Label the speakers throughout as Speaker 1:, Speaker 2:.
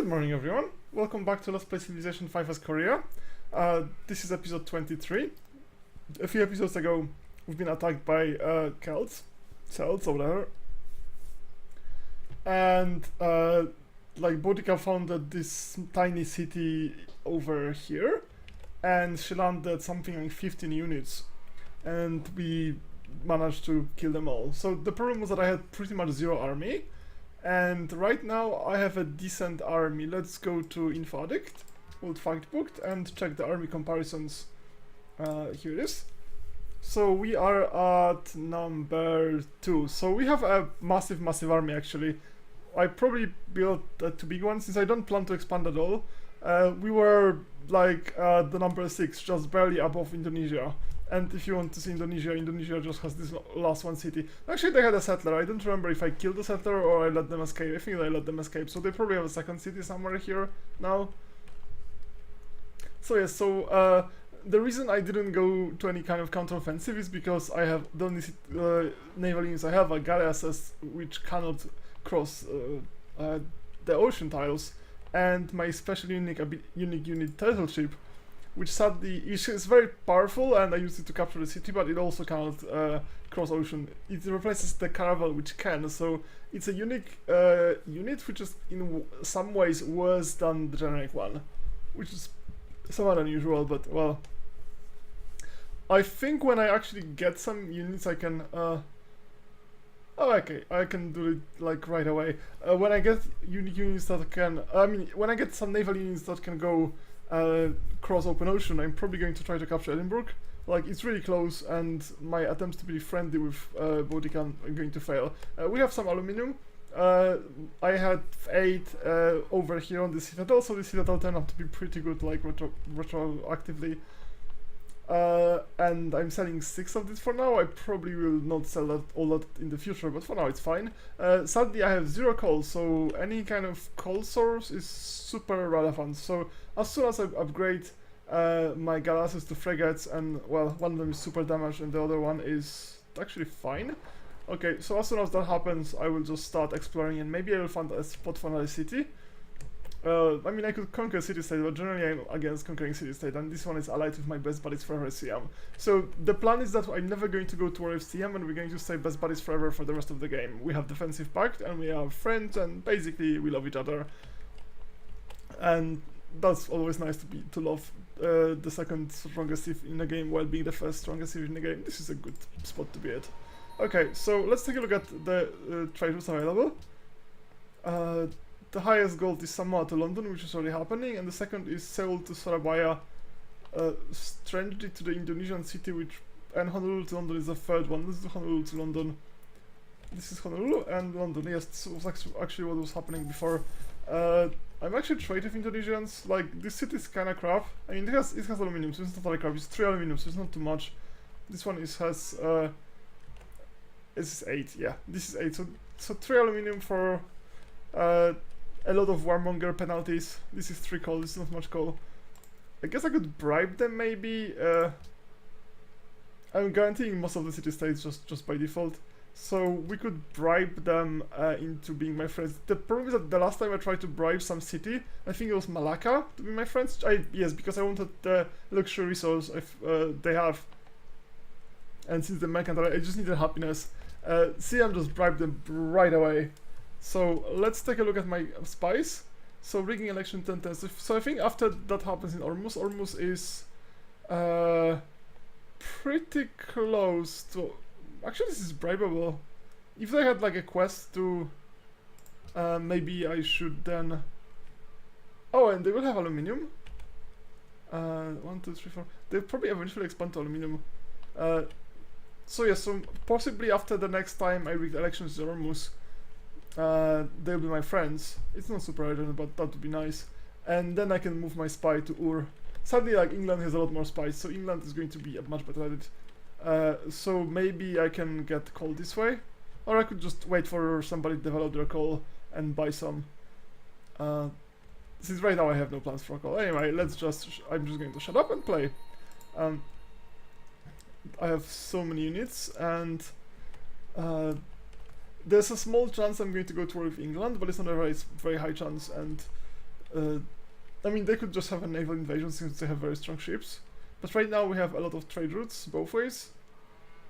Speaker 1: Good morning, everyone. Welcome back to Let's Play Civilization 5 as Korea. This is episode 23. A few episodes ago, we've been attacked by Celts or whatever. And like Boudica founded this tiny city over here, and she landed something like 15 units, and we managed to kill them all. So the problem was that I had pretty much zero army. And right now I have a decent army. Let's go to Info Addict, Old Fact Book, and check the army comparisons. Here it is. So we are at number 2. So we have a massive army actually. I probably built a too big one since I don't plan to expand at all. We were like the number 6, just barely above Indonesia. And if you want to see Indonesia, Indonesia just has this last one city. Actually, they had a settler. I don't remember if I killed the settler or I let them escape. I think I let them escape. So they probably have a second city somewhere here now. So yes, the reason I didn't go to any kind of counteroffensive is because I have the only naval units I have are galleasses which cannot cross the ocean tiles, and my special unique unit turtle ship, which sadly is very powerful, and I used it to capture the city, but it also cannot cross ocean. It replaces the caravel, which can, so it's a unique unit, which is in some ways worse than the generic one, which is somewhat unusual, but well. I think when I actually get some units I can... oh, okay, I can do it like right away. When I get unique units that can... when I get some naval units that can go cross open ocean, I'm probably going to try to capture Edinburgh. Like, it's really close, and my attempts to be friendly with Boudica are going to fail. We have some aluminium. I had 8 over here on the Citadel, so the Citadel turned out to be pretty good, like retroactively. And I'm selling 6 of this for now. I probably will not sell all that in the future, but for now it's fine. Sadly, I have 0 coal, so any kind of coal source is super relevant. So as soon as I upgrade my galleasses to frigates, and well, one of them is super damaged and the other one is actually fine. Okay, so as soon as that happens, I will just start exploring, and maybe I will find a spot for another city. I mean, I could conquer city-state, but generally I'm against conquering city-state, and this one is allied with my best buddies forever FCM. So the plan is that I'm never going to go to war FCM, and we're going to stay best buddies forever for the rest of the game. We have defensive pact, and we are friends, and basically we love each other. And that's always nice to love the second strongest civ in the game while being the first strongest civ in the game. This is a good spot to be at. Okay, so let's take a look at the trade routes available. The highest gold is Samoa to London, which is already happening, and the second is Seoul to Surabaya, strangely to the Indonesian city, and Honolulu to London is the third one. This is Honolulu to London. This is Honolulu and London. Yes, this was actually what was happening before. I'm actually trading with Indonesians. Like, this city is kind of crap. I mean, it has aluminium, so it's not really crap. It's 3 aluminium, so it's not too much. This one has this is 8. Yeah, this is 8. So 3 aluminium for a lot of warmonger penalties. This is 3 coal, this is not much coal. I guess I could bribe them maybe. I'm guaranteeing most of the city-states just by default. So we could bribe them into being my friends. The problem is that the last time I tried to bribe some city, I think it was Malacca to be my friends. Yes, because I wanted the luxury resource they have. And since the mercantile, I just needed happiness. See, I'm just bribed them right away. So let's take a look at my spies. So rigging election 10 So I think after that happens in Ormus, Ormus is pretty close to... Actually, this is bribeable. If they had like a quest to... maybe I should then... Oh, and they will have aluminium. 1, 2, 3, 4. They'll probably eventually expand to aluminium. So yeah, so possibly after the next time I rig elections in Ormus, they'll be my friends. It's not super urgent, but that would be nice. And then I can move my spy to Ur. Sadly, like, England has a lot more spies, so England is going to be much better at it. So maybe I can get coal this way, or I could just wait for somebody to develop their coal and buy some. Since right now I have no plans for coal. Anyway, I'm just going to shut up and play. I have so many units, and there's a small chance I'm going to go to war with England, but it's not a very high chance, and I mean, they could just have a naval invasion since they have very strong ships. But right now we have a lot of trade routes both ways,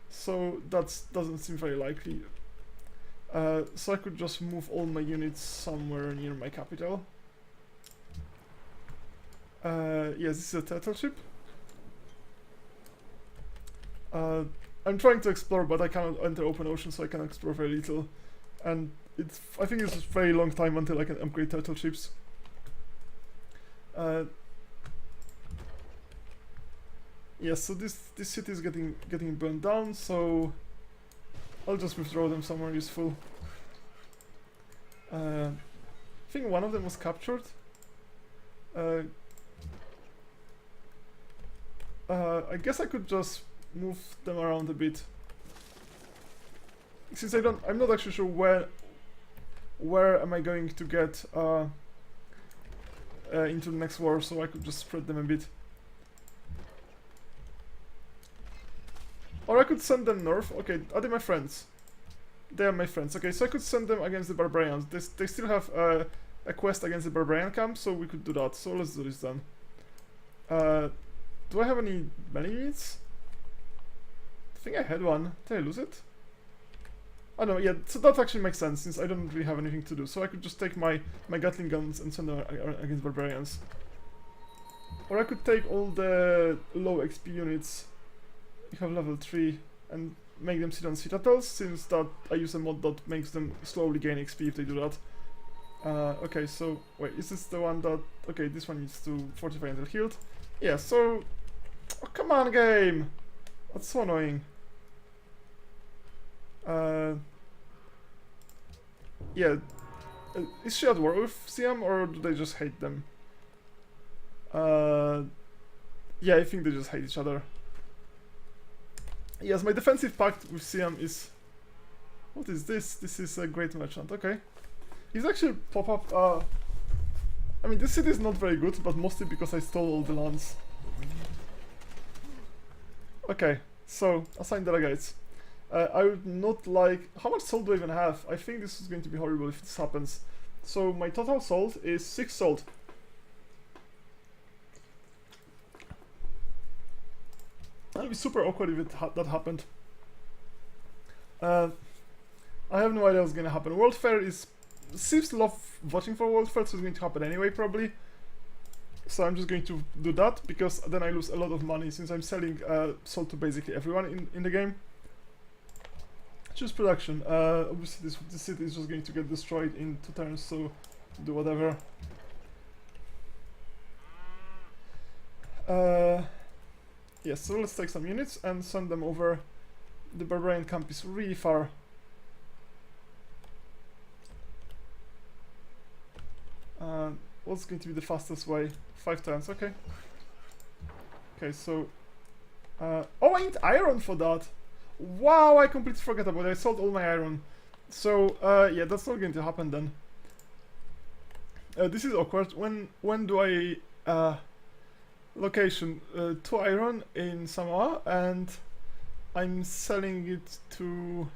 Speaker 1: so that doesn't seem very likely. So I could just move all my units somewhere near my capital. Yes, this is a turtle ship. I'm trying to explore, but I cannot enter open ocean, so I can explore very little. And I think it's a very long time until I can upgrade turtle ships. Yeah, so this city is getting burned down, so I'll just withdraw them somewhere useful. I think one of them was captured. I guess I could just move them around a bit. Since I'm not actually sure where am I going to get into the next war, so I could just spread them a bit. Or I could send them north. Okay, are they my friends? They are my friends. Okay, so I could send them against the barbarians. They still have a quest against the barbarian camp, so we could do that. So let's do this then. Do I have any melee units? I think I had one. Did I lose it? Oh no, yeah, so that actually makes sense since I don't really have anything to do. So I could just take my Gatling guns and send them against barbarians. Or I could take all the low XP units you have level 3 and make them sit on citadels, since that I use a mod that makes them slowly gain XP if they do that. Okay, so wait, is this the one that... Okay, this one needs to fortify until healed. Yeah, so... Oh, come on, game! That's so annoying. Yeah. Is she at war with Siam, or do they just hate them? Yeah, I think they just hate each other. Yes, my defensive pact with Siam is... What is this? This is a great merchant, okay. He's actually pop up... I mean, this city is not very good, but mostly because I stole all the lands. Okay, so, assign delegates. I would not like... How much salt do I even have? I think this is going to be horrible if this happens. So, my total salt is 6 salt. That'll be super awkward if that happened. I have no idea what's gonna happen. World Fair is... Civs love voting for World Fair, so it's going to happen anyway, probably. So I'm just going to do that, because then I lose a lot of money, since I'm selling salt to basically everyone in the game. Choose production. Obviously this city is just going to get destroyed in 2 turns, so do whatever. Yes, so let's take some units and send them over. The barbarian camp is really far. What's going to be the fastest way? 5 turns, okay. Okay, so... oh, I need iron for that! Wow, I completely forgot about it. I sold all my iron. So, yeah, that's not going to happen then. This is awkward. When do I... location, 2 iron in Samoa, and I'm selling it to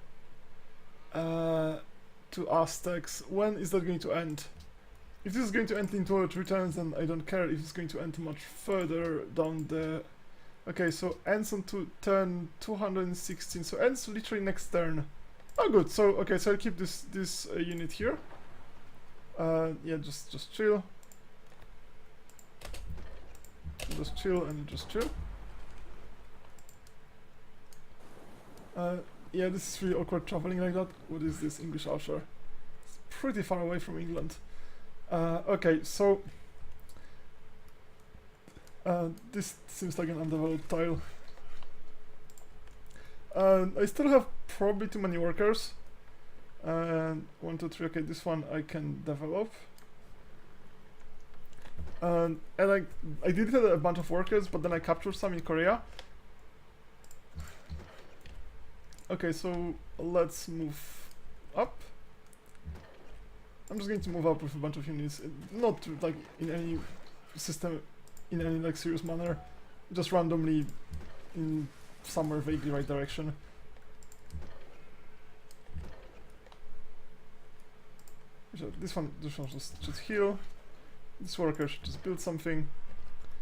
Speaker 1: Aztecs. When is that going to end? If this is going to end in 2 or 3 turns, then I don't care if it's going to end much further down the... Okay, so ends on turn 216, so ends literally next turn. Oh good, so okay, so I'll keep this unit here. Yeah, just chill. Just chill and just chill. Yeah, this is really awkward traveling like that. What is this? English Archer. It's pretty far away from England. Okay, so... this seems like an undeveloped tile. I still have probably too many workers. 1, 2, 3, okay, this one I can develop. And I deleted a bunch of workers, but then I captured some in Korea. Okay, so let's move up. I'm just going to move up with a bunch of units, not like in any system, in any like serious manner, just randomly in somewhere vaguely right direction. So this one should heal. This worker should just build something.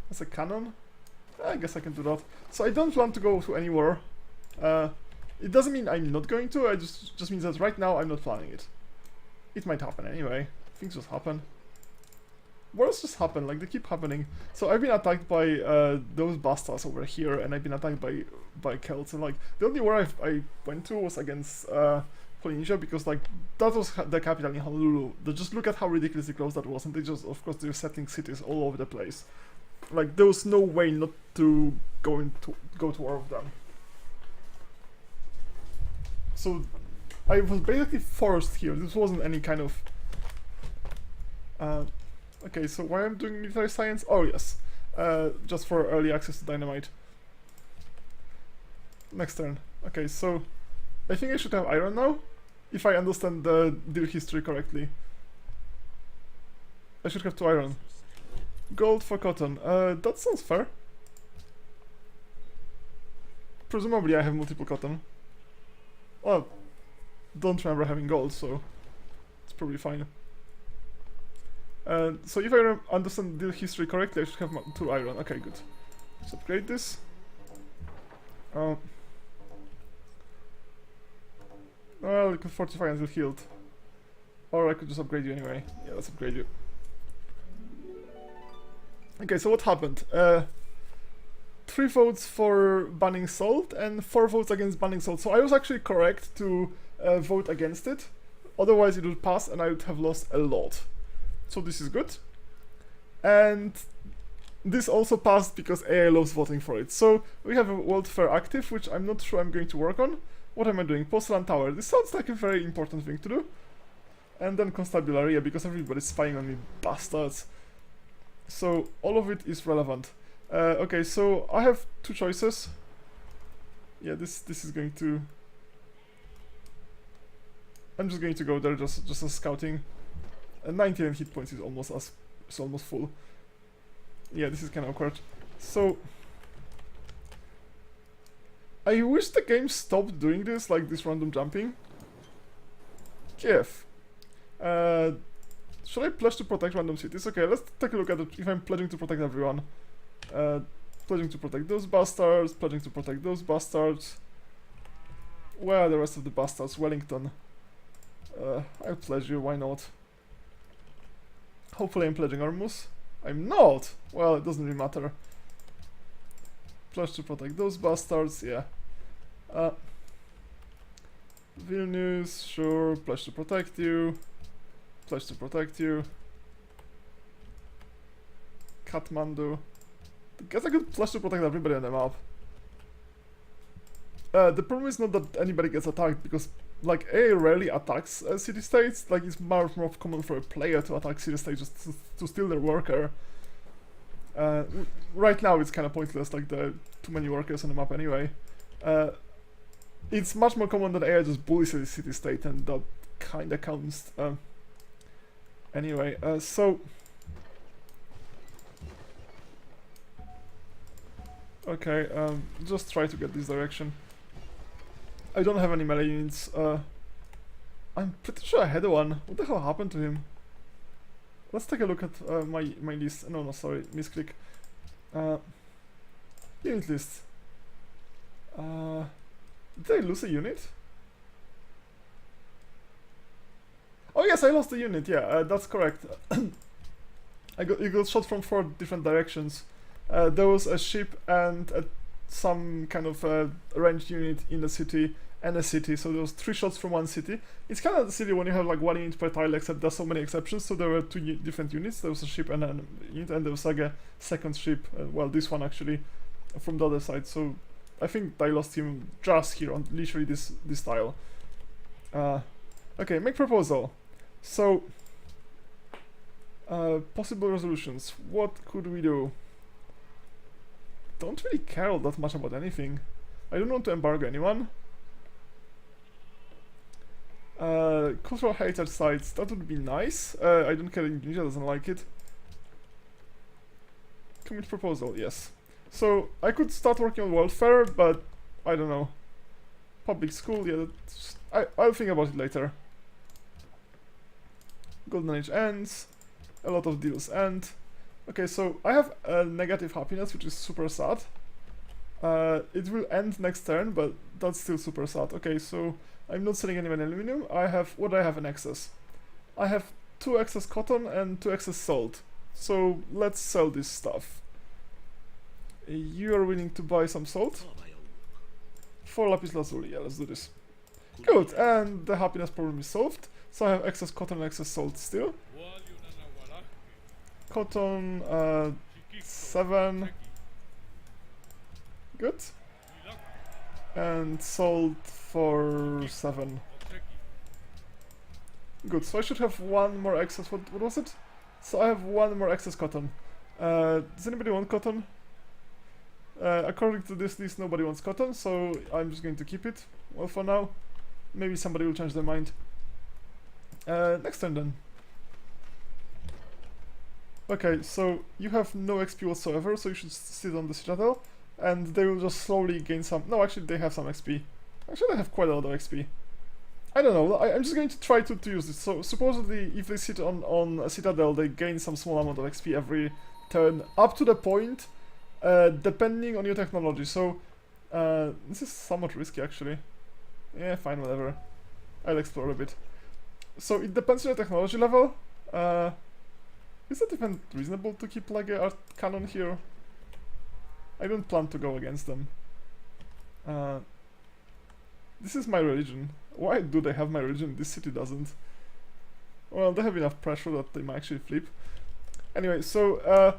Speaker 1: As a cannon? I guess I can do that. So I don't plan to go to any war. It doesn't mean I'm not going to, it just means that right now I'm not planning it. It might happen anyway. Things just happen. Wars just happen, like they keep happening. So I've been attacked by those bastards over here, and I've been attacked by Celts, and like the only war I went to was against Polynesia, because like that was the capital in Honolulu. They just look at how ridiculously close that was, and they just, of course, they're settling cities all over the place. Like there was no way not to go to war with them. So I was basically forced here. This wasn't any kind of okay, so why I'm doing military science? Oh yes, just for early access to dynamite. Next turn. Okay, so I think I should have iron now, if I understand the deal history correctly. I should have 2 iron. Gold for cotton. That sounds fair. Presumably I have multiple cotton. Well, don't remember having gold, so it's probably fine. So if I understand the history correctly, I should have 2 iron. Okay, good. Let's upgrade this. Well, I could fortify until healed. Or I could just upgrade you anyway. Yeah, let's upgrade you. Okay, so what happened? 3 votes for banning salt and 4 votes against banning salt. So I was actually correct to vote against it. Otherwise it would pass and I would have lost a lot. So this is good. And this also passed because AI loves voting for it. So we have a World Fair active, which I'm not sure I'm going to work on. What am I doing? Porcelain Tower. This sounds like a very important thing to do. And then Constabulary, because everybody's spying on me, bastards. So all of it is relevant. Okay, so I have 2 choices. Yeah, this is going to... I'm just going to go there just as scouting. 99 hit points is almost full. Yeah, this is kind of awkward. So I wish the game stopped doing this, like this random jumping. Kiev. Should I pledge to protect random cities? Okay, let's take a look at it. If I'm pledging to protect everyone. Pledging to protect those bastards, pledging to protect those bastards. Where are the rest of the bastards? Wellington. I'll pledge you, why not? Hopefully I'm pledging Ormus. I'm not! Well, it doesn't really matter. Pledge to protect those bastards, yeah. Vilnius, sure, pledge to protect you. Pledge to protect you. Kathmandu. I guess I could pledge to protect everybody on the map. The problem is not that anybody gets attacked, because like AI rarely attacks city-states. Like it's more common for a player to attack city-states just to steal their worker. Right now it's kind of pointless, like there are too many workers on the map anyway. It's much more common that AI just bullies a city-state, and that kinda counts. Anyway, so... Okay, just try to get this direction. I don't have any melee units. I'm pretty sure I had one. What the hell happened to him? Let's take a look at my list. No, sorry, misclick. Unit list. Did I lose a unit? Oh yes, I lost a unit. Yeah, that's correct. You got shot from 4 different directions. There was a ship and some kind of ranged unit in the city and a city, so there was 3 shots from 1 city. It's kind of the city when you have like 1 unit per tile, except there's so many exceptions, so there were 2 different units. There was a ship and a unit, and there was like a second ship, well, this one actually, from the other side, so I think I lost him just here on literally this tile. Okay, make proposal. So, possible resolutions. What could we do? Don't really care all that much about anything. I don't want to embargo anyone. Cultural heritage sites, that would be nice. I don't care, Indonesia doesn't like it. Commit proposal, yes. So, I could start working on World Fair, but I don't know. Public school, yeah, I'll think about it later. Golden Age ends. a lot of deals. And okay, so I have a negative happiness, which is super sad. It will end next turn, but that's still super sad. Okay, so I'm not selling any aluminum. I have, what do I have in excess? I have 2 excess cotton and 2 excess salt. So let's sell this stuff. You are willing to buy some salt? 4 lapis lazuli, yeah, let's do this. Good, and the happiness problem is solved. So I have excess cotton and excess salt still. Cotton, 7. Good. And salt for 7. Good, so I should have 1 more excess, what was it? So I have 1 more excess cotton. Does anybody want cotton? According to this list, nobody wants cotton, so I'm just going to keep it. Well, for now. Maybe somebody will change their mind. Next turn then. Okay, so you have no XP whatsoever, so you should sit on the Citadel, and they will just slowly gain some... No, actually they have some XP. Actually they have quite a lot of XP. I don't know, I'm just going to try to use this. So supposedly if they sit on a Citadel, they gain some small amount of XP every turn, up to the point, depending on your technology. So this is somewhat risky actually. Yeah, fine, whatever. I'll explore a bit. So it depends on your technology level. Is it even reasonable to keep like a art cannon here? I don't plan to go against them. This is my religion. Why do they have my religion? This city doesn't. Well, they have enough pressure that they might actually flip. Anyway, so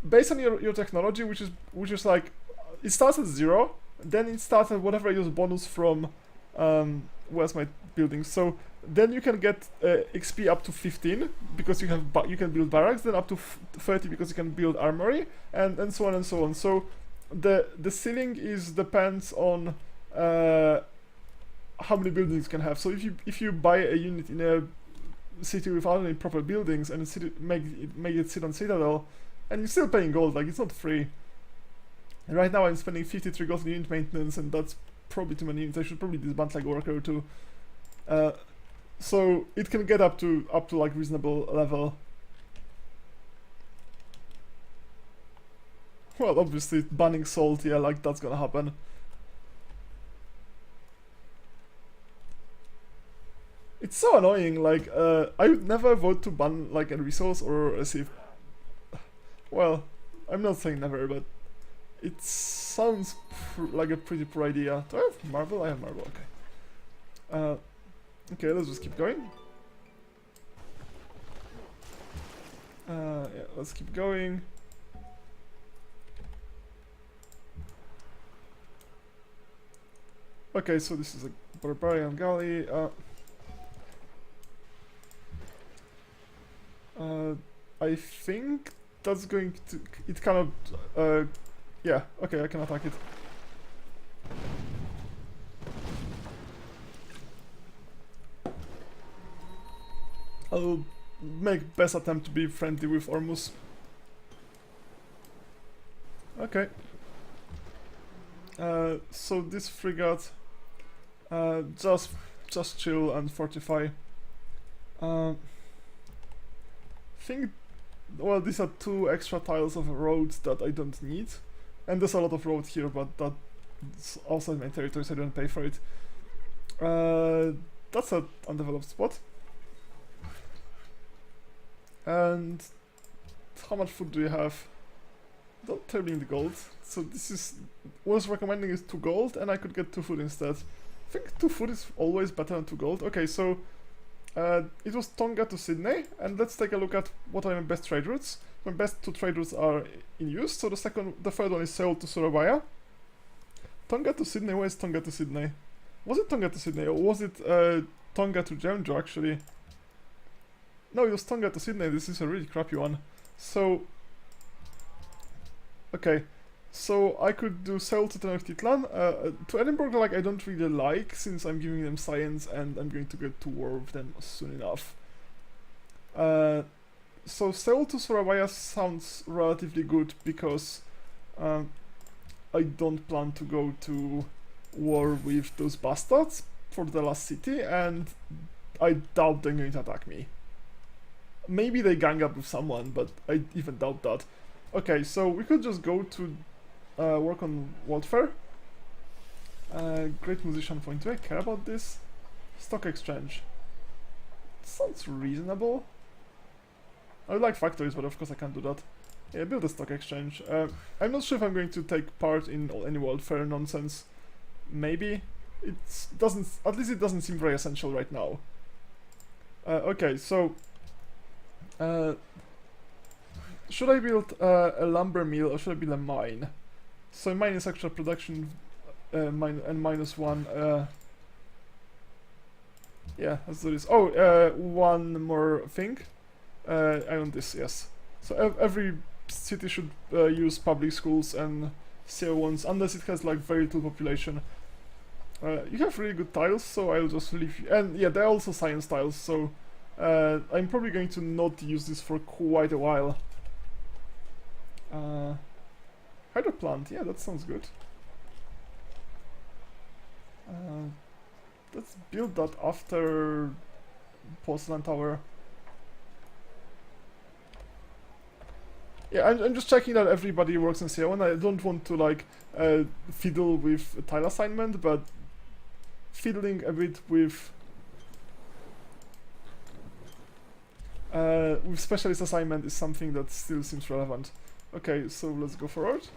Speaker 1: based on your technology, which is like, it starts at 0, then it starts at whatever I use bonus from. Where's my building? So then you can get XP up to 15 because you can build barracks, then up to 30 because you can build armory, and so on and so on. So the ceiling depends on how many buildings you can have. So if you buy a unit in a city without any proper buildings and make it sit on Citadel, and you're still paying gold, like it's not free. And right now I'm spending 53 gold on unit maintenance, and that's probably too many units. I should probably disband like a worker or 2. So it can get up to like reasonable level. Well, obviously banning salt, yeah, like that's gonna happen. It's so annoying, like I would never vote to ban like a resource or a sieve. Well, I'm not saying never, but it sounds like a pretty poor idea. Do I have marble? I have marble, okay. Okay, let's just keep going. Yeah, let's keep going. Okay, so this is a barbarian galley. I think that's going to... It cannot... yeah, okay, I can attack it. I'll make best attempt to be friendly with Ormus. Okay. So this frigate, just chill and fortify. Think, well, these are 2 extra tiles of roads that I don't need, and there's a lot of road here, but that's outside my territory, so I don't pay for it. That's an undeveloped spot. And how much food do you have? Don't tell me the gold. So this is, what I was recommending is 2 gold, and I could get 2 food instead. I think 2 food is always better than 2 gold. Okay, so it was Tonga to Sydney, and let's take a look at what are my best trade routes. My best 2 trade routes are in use. So the third one is Seoul to Surabaya. Tonga to Sydney. Where is Tonga to Sydney? Was it Tonga to Sydney, or was it Tonga to Jeonju actually? No, it was Tonga to Sydney. This is a really crappy one. So, okay, so I could do Seoul to Tenochtitlan. To Edinburgh, like, I don't really like, since I'm giving them science and I'm going to get to war with them soon enough. So Seoul to Surabaya sounds relatively good because I don't plan to go to war with those bastards for the last city, and I doubt they're going to attack me. Maybe they gang up with someone, but I even doubt that. Okay, so we could just go to work on World Fair. Great musician point. Do I care about this? Stock exchange. Sounds reasonable. I would like factories, but of course I can't do that. Yeah, build a stock exchange. I'm not sure if I'm going to take part in any World Fair nonsense. Maybe. It doesn't. At least it doesn't seem very essential right now. Okay, so should I build a lumber mill or should I build a mine? So mine is actual production and -1. Yeah, let's do this. Oh, one more thing. I want this, yes. So every city should use public schools and CO1s, unless it has like very little population. You have really good tiles, so I'll just leave you. And yeah, they're also science tiles, so I'm probably going to not use this for quite a while. Hydro plant, yeah, that sounds good. Let's build that after porcelain tower. Yeah, I'm just checking that everybody works in CO1. I don't want to like fiddle with tile assignment, but fiddling a bit with specialist assignment is something that still seems relevant. Okay, so let's go forward.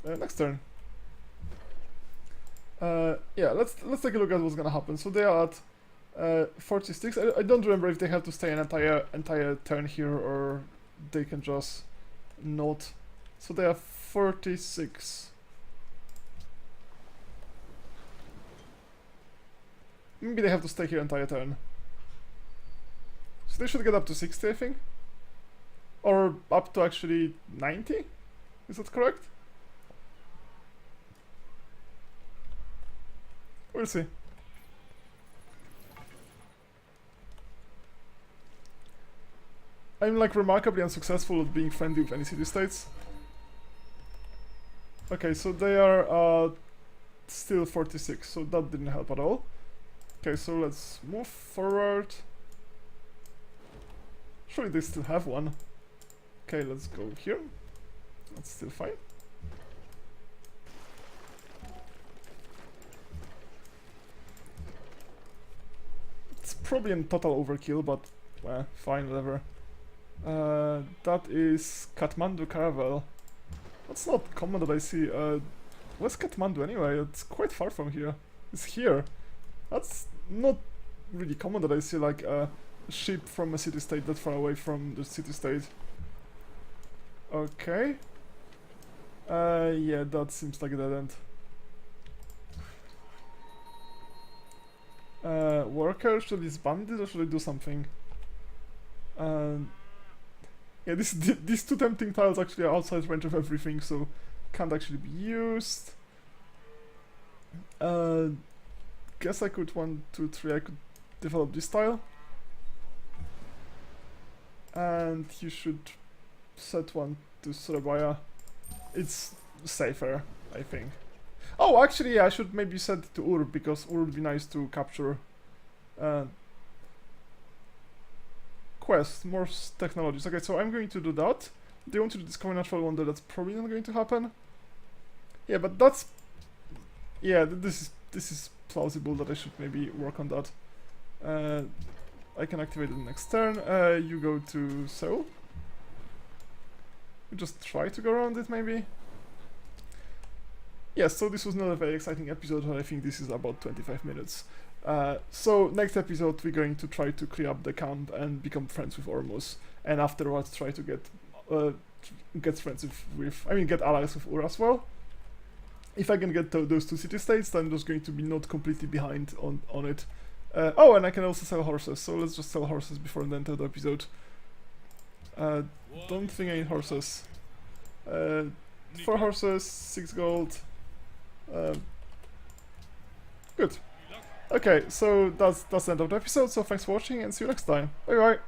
Speaker 1: Next turn. Yeah, let's take a look at what's gonna happen. So they are at 46. I don't remember if they have to stay an entire turn here or they can just not. So they are 46. Maybe they have to stay here entire turn. So they should get up to 60, I think. Or up to actually 90? Is that correct? We'll see. I'm like remarkably unsuccessful at being friendly with any city-states. Okay, so they are still 46, so that didn't help at all. Okay, so let's move forward. Surely they still have one. Okay, let's go here. That's still fine. It's probably a total overkill, but fine, whatever. That is Kathmandu Caravel. That's not common that I see. Where's Kathmandu anyway? It's quite far from here. It's here. That's not really common that I see like a ship from a city-state that far away from the city-state. Okay. Yeah, that seems like a dead end. Worker, should I disband it or should I do something? Yeah, these two tempting tiles actually are outside range of everything, so can't actually be used. Guess I could 1, 2, 3. I could develop this tile, and you should set one to Surabaya. It's safer, I think. Oh, actually, yeah, I should maybe set it to Ur, because Ur would be nice to capture. Quest, more technologies. Okay, so I'm going to do that. They want to discover natural wonder. That's probably not going to happen. Yeah, but that's... Yeah, this is plausible that I should maybe work on that. I can activate it next turn. You go to Seoul. You just try to go around it, maybe. Yes, so this was not a very exciting episode, but I think this is about 25 minutes. So next episode we're going to try to clear up the camp and become friends with Ormus, and afterwards try to get friends with I mean get allies with Ur as well. If I can get those two city-states, then I'm just going to be not completely behind on it. Oh, and I can also sell horses, so let's just sell horses before the end of the episode. Don't think I need horses. 4 horses, 6 gold. Good. Okay, so that's the end of the episode, so thanks for watching and see you next time. Bye bye!